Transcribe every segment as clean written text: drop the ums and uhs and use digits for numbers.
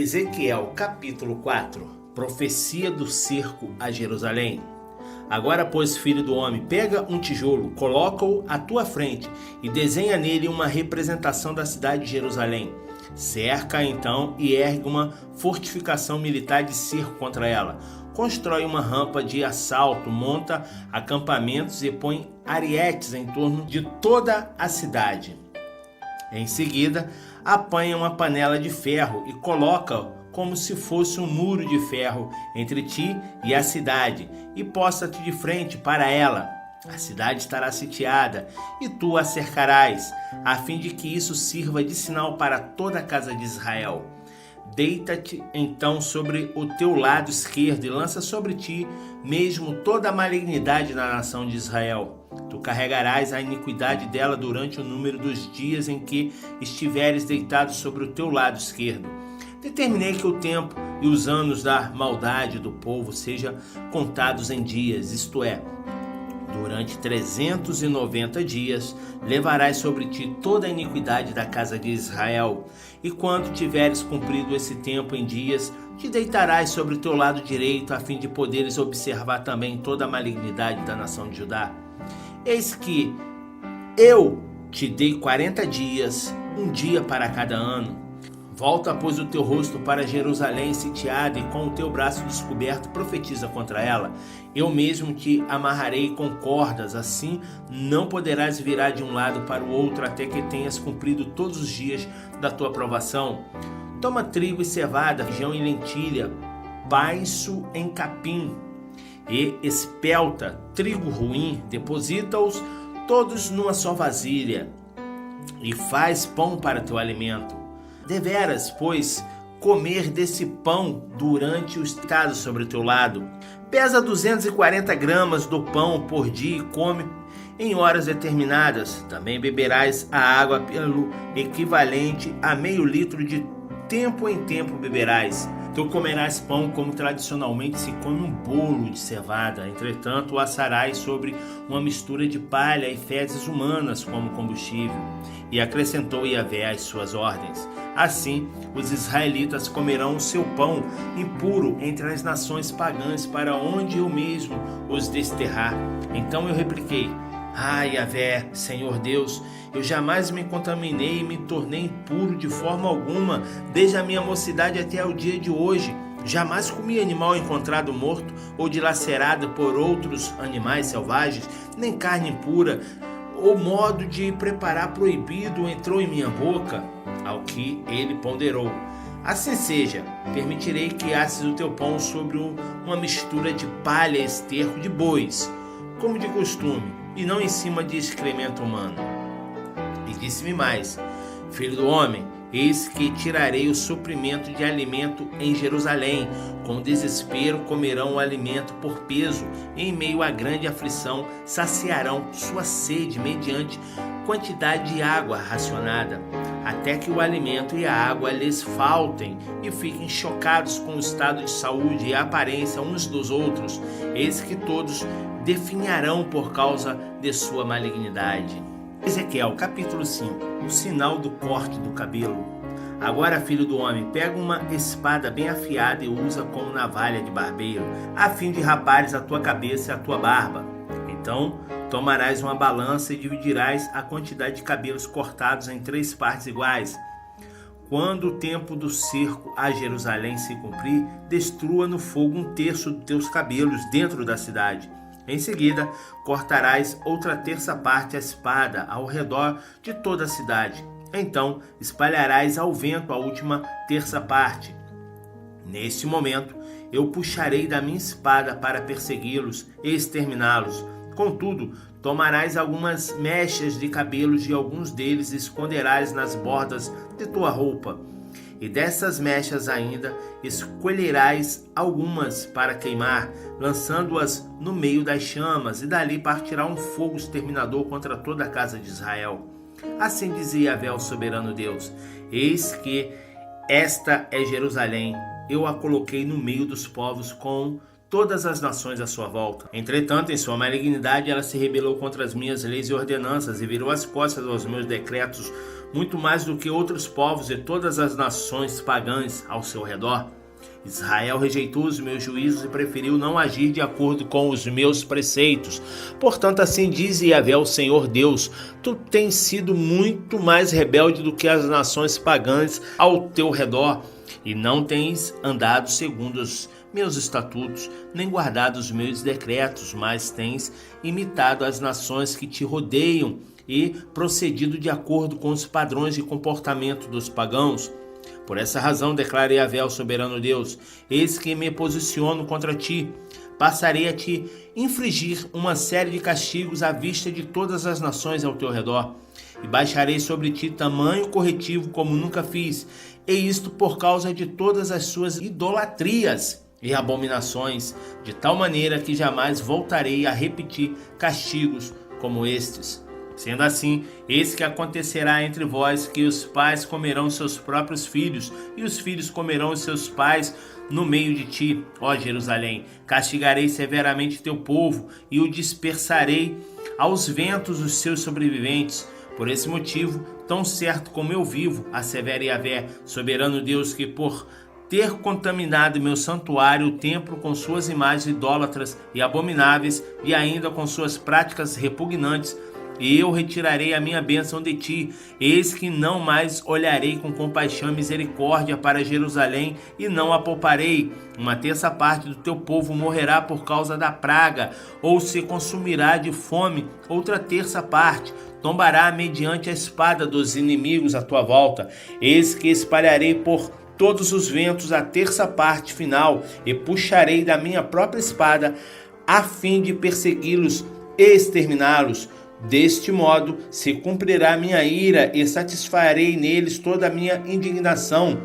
Ezequiel capítulo 4. Profecia do cerco a Jerusalém. Agora, pois, filho do homem, pega um tijolo, coloca-o à tua frente e desenha nele uma representação da cidade de Jerusalém. Cerca então e ergue uma fortificação militar de cerco contra ela. Constrói uma rampa de assalto, monta acampamentos e põe arietes em torno de toda a cidade. Em seguida, apanha uma panela de ferro e coloca como se fosse um muro de ferro entre ti e a cidade, e posta-te de frente para ela. A cidade estará sitiada, e tu a cercarás, a fim de que isso sirva de sinal para toda a casa de Israel. Deita-te então sobre o teu lado esquerdo e lança sobre ti mesmo toda a malignidade da nação de Israel. Tu carregarás a iniquidade dela durante o número dos dias em que estiveres deitado sobre o teu lado esquerdo. Determinei que o tempo e os anos da maldade do povo sejam contados em dias, isto é, durante 390 dias levarás sobre ti toda a iniquidade da casa de Israel. E quando tiveres cumprido esse tempo em dias, te deitarás sobre o teu lado direito, a fim de poderes observar também toda a malignidade da nação de Judá. Eis que eu te dei 40 dias, um dia para cada ano. Volta, pois, o teu rosto para Jerusalém sitiada e com o teu braço descoberto profetiza contra ela. Eu mesmo te amarrarei com cordas, assim não poderás virar de um lado para o outro até que tenhas cumprido todos os dias da tua provação. Toma trigo e cevada, feijão e lentilha, baiço em capim e espelta, trigo ruim, deposita-os todos numa só vasilha e faz pão para teu alimento. Deveras, pois, comer desse pão durante o estado sobre o teu lado. Pesa 240 gramas do pão por dia e come em horas determinadas. Também beberás a água pelo equivalente a meio litro de tempo em tempo beberás. Tu comerás pão como tradicionalmente se come um bolo de cevada. Entretanto, o assarás sobre uma mistura de palha e fezes humanas como combustível. E acrescentou Yahvé às suas ordens. Assim, os israelitas comerão o seu pão impuro entre as nações pagãs, para onde eu mesmo os desterrar. Então eu repliquei: Yahvé, Senhor Deus, eu jamais me contaminei e me tornei impuro de forma alguma, desde a minha mocidade até o dia de hoje. Jamais comi animal encontrado morto ou dilacerado por outros animais selvagens, nem carne impura. O modo de preparar proibido entrou em minha boca. Ao que ele ponderou: assim seja, permitirei que asses o teu pão sobre uma mistura de palha e esterco de bois, como de costume, e não em cima de excremento humano. E disse-me mais: filho do homem, eis que tirarei o suprimento de alimento em Jerusalém. Com desespero comerão o alimento por peso, e em meio à grande aflição saciarão sua sede mediante quantidade de água racionada, até que o alimento e a água lhes faltem e fiquem chocados com o estado de saúde e a aparência uns dos outros. Eis que todos definharão por causa de sua malignidade. Ezequiel capítulo 5. O sinal do corte do cabelo. Agora, filho do homem, pega uma espada bem afiada e usa como navalha de barbeiro, a fim de rapares a tua cabeça e a tua barba. Então tomarás uma balança e dividirás a quantidade de cabelos cortados em 3 partes iguais. Quando o tempo do cerco a Jerusalém se cumprir, destrua no fogo 1/3 dos teus cabelos dentro da cidade. Em seguida, cortarás outra 1/3 parte a espada ao redor de toda a cidade. Então espalharás ao vento a última 1/3 parte. Neste momento, eu puxarei da minha espada para persegui-los e exterminá-los. Contudo, tomarás algumas mechas de cabelos de alguns deles e esconderás nas bordas de tua roupa. E dessas mechas ainda escolherás algumas para queimar, lançando-as no meio das chamas, e dali partirá um fogo exterminador contra toda a casa de Israel. Assim dizia Yahvé, o soberano Deus: eis que esta é Jerusalém, eu a coloquei no meio dos povos com todas as nações à sua volta. Entretanto, em sua malignidade, ela se rebelou contra as minhas leis e ordenanças e virou as costas aos meus decretos, muito mais do que outros povos e todas as nações pagãs ao seu redor. Israel rejeitou os meus juízos e preferiu não agir de acordo com os meus preceitos. Portanto, assim diz Yahvé, o Senhor Deus: tu tens sido muito mais rebelde do que as nações pagãs ao teu redor, e não tens andado segundo os meus estatutos, nem guardado os meus decretos, mas tens imitado as nações que te rodeiam e procedido de acordo com os padrões de comportamento dos pagãos. Por essa razão, declara Yahvé, o soberano Deus: eis que me posiciono contra ti. Passarei a te infligir uma série de castigos à vista de todas as nações ao teu redor, e baixarei sobre ti tamanho corretivo como nunca fiz, e isto por causa de todas as suas idolatrias e abominações, de tal maneira que jamais voltarei a repetir castigos como estes. Sendo assim, eis que acontecerá entre vós que os pais comerão seus próprios filhos, e os filhos comerão os seus pais no meio de ti, ó Jerusalém. Castigarei severamente teu povo, e o dispersarei aos ventos os seus sobreviventes. Por esse motivo, tão certo como eu vivo, assevera Yahvé, soberano Deus, que por ter contaminado meu santuário, o templo, com suas imagens idólatras e abomináveis, e ainda com suas práticas repugnantes, e eu retirarei a minha bênção de ti. Eis que não mais olharei com compaixão e misericórdia para Jerusalém, e não a pouparei. Uma terça parte do teu povo morrerá por causa da praga, ou se consumirá de fome. Outra terça parte tombará mediante a espada dos inimigos à tua volta. Eis que espalharei por todos os ventos a terça parte final, e puxarei da minha própria espada, a fim de persegui-los e exterminá-los. Deste modo se cumprirá minha ira, e satisfarei neles toda a minha indignação,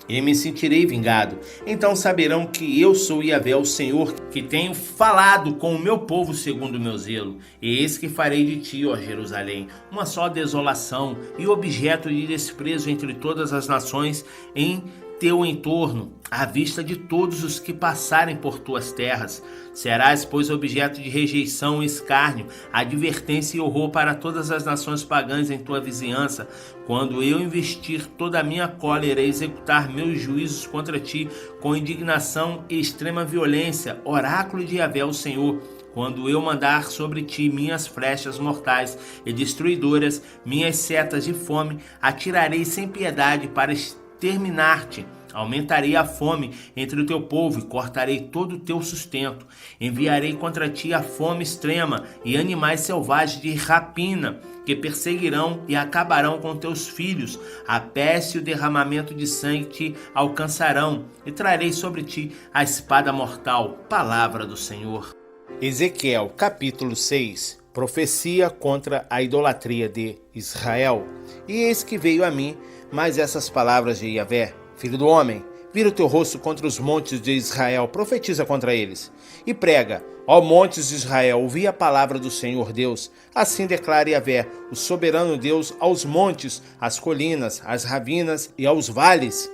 e me sentirei vingado. Então saberão que eu sou Yahvé, o Senhor, que tenho falado com o meu povo segundo o meu zelo. E eis que farei de ti, ó Jerusalém, uma só desolação e objeto de desprezo entre todas as nações em teu entorno, à vista de todos os que passarem por tuas terras. Serás, pois, objeto de rejeição e escárnio, advertência e horror para todas as nações pagãs em tua vizinhança. Quando eu investir toda a minha cólera e executar meus juízos contra ti com indignação e extrema violência, oráculo de Yahvé, o Senhor, quando eu mandar sobre ti minhas flechas mortais e destruidoras, minhas setas de fome, atirarei sem piedade para exterminar-te. Aumentarei a fome entre o teu povo e cortarei todo o teu sustento. Enviarei contra ti a fome extrema e animais selvagens de rapina, que perseguirão e acabarão com teus filhos. A peste e o derramamento de sangue te alcançarão, e trarei sobre ti a espada mortal. Palavra do Senhor. Ezequiel, capítulo 6. Profecia contra a idolatria de Israel. E eis que veio a mim mais essas palavras de Yahvé: filho do homem, vira o teu rosto contra os montes de Israel, profetiza contra eles, e prega: ó montes de Israel, ouvi a palavra do Senhor Deus. Assim declara Yahvé, o soberano Deus, aos montes, às colinas, às ravinas e aos vales: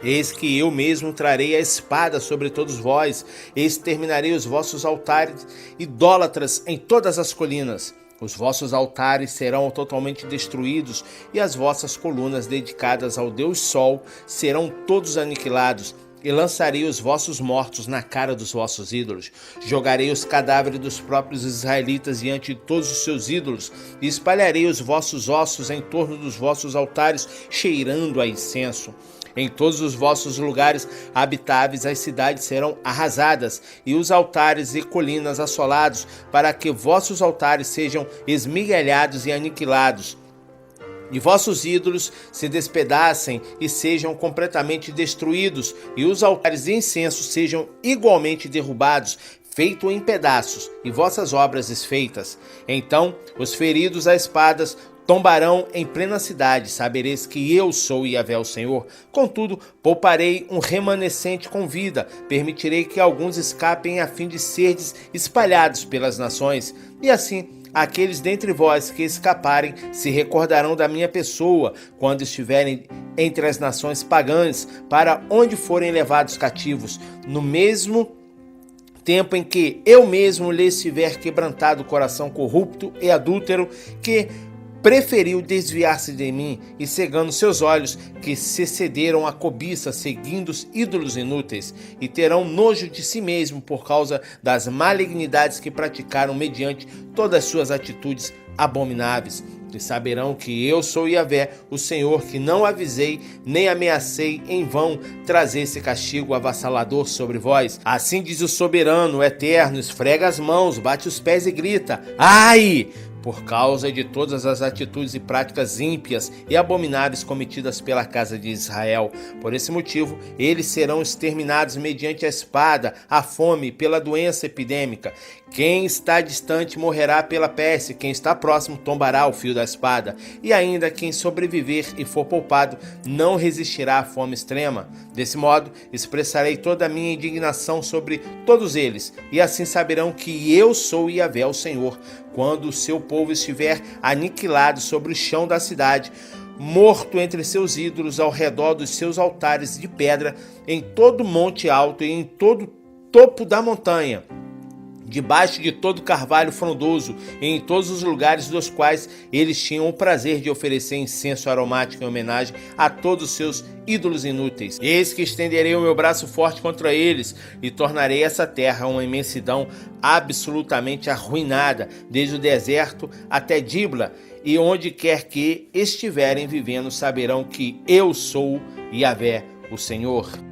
eis que eu mesmo trarei a espada sobre todos vós, e exterminarei os vossos altares idólatras em todas as colinas. Os vossos altares serão totalmente destruídos, e as vossas colunas dedicadas ao Deus Sol serão todos aniquilados. E lançarei os vossos mortos na cara dos vossos ídolos. Jogarei os cadáveres dos próprios israelitas diante de todos os seus ídolos, e espalharei os vossos ossos em torno dos vossos altares, cheirando a incenso. Em todos os vossos lugares habitáveis as cidades serão arrasadas, e os altares e colinas assolados, para que vossos altares sejam esmigalhados e aniquilados, e vossos ídolos se despedacem e sejam completamente destruídos, e os altares de incenso sejam igualmente derrubados, feito em pedaços, e vossas obras desfeitas. Então os feridos a espadas tombarão em plena cidade. Sabereis que eu sou Yahvé, o Senhor. Contudo, pouparei um remanescente com vida, permitirei que alguns escapem a fim de serdes espalhados pelas nações, e assim aqueles dentre vós que escaparem se recordarão da minha pessoa quando estiverem entre as nações pagãs, para onde forem levados cativos. No mesmo tempo em que eu mesmo lhes tiver quebrantado o coração corrupto e adúltero, que preferiu desviar-se de mim e cegando seus olhos, que se cederam à cobiça, seguindo os ídolos inúteis, e terão nojo de si mesmo por causa das malignidades que praticaram mediante todas as suas atitudes abomináveis. E saberão que eu sou Yahvé, o Senhor, que não avisei nem ameacei em vão trazer esse castigo avassalador sobre vós. Assim diz o soberano, o eterno, esfrega as mãos, bate os pés e grita: ai! Por causa de todas as atitudes e práticas ímpias e abomináveis cometidas pela casa de Israel. Por esse motivo, eles serão exterminados mediante a espada, a fome, pela doença epidêmica. Quem está distante morrerá pela peste, quem está próximo tombará o fio da espada. E ainda quem sobreviver e for poupado não resistirá à fome extrema. Desse modo, expressarei toda a minha indignação sobre todos eles, e assim saberão que eu sou Yahvé, o Senhor, quando o seu povo estiver aniquilado sobre o chão da cidade, morto entre seus ídolos ao redor dos seus altares de pedra, em todo monte alto e em todo topo da montanha, debaixo de todo carvalho frondoso e em todos os lugares dos quais eles tinham o prazer de oferecer incenso aromático em homenagem a todos os seus ídolos inúteis. Eis que estenderei o meu braço forte contra eles e tornarei essa terra uma imensidão absolutamente arruinada, desde o deserto até Dibla, e onde quer que estiverem vivendo saberão que eu sou Yahvé, o Senhor.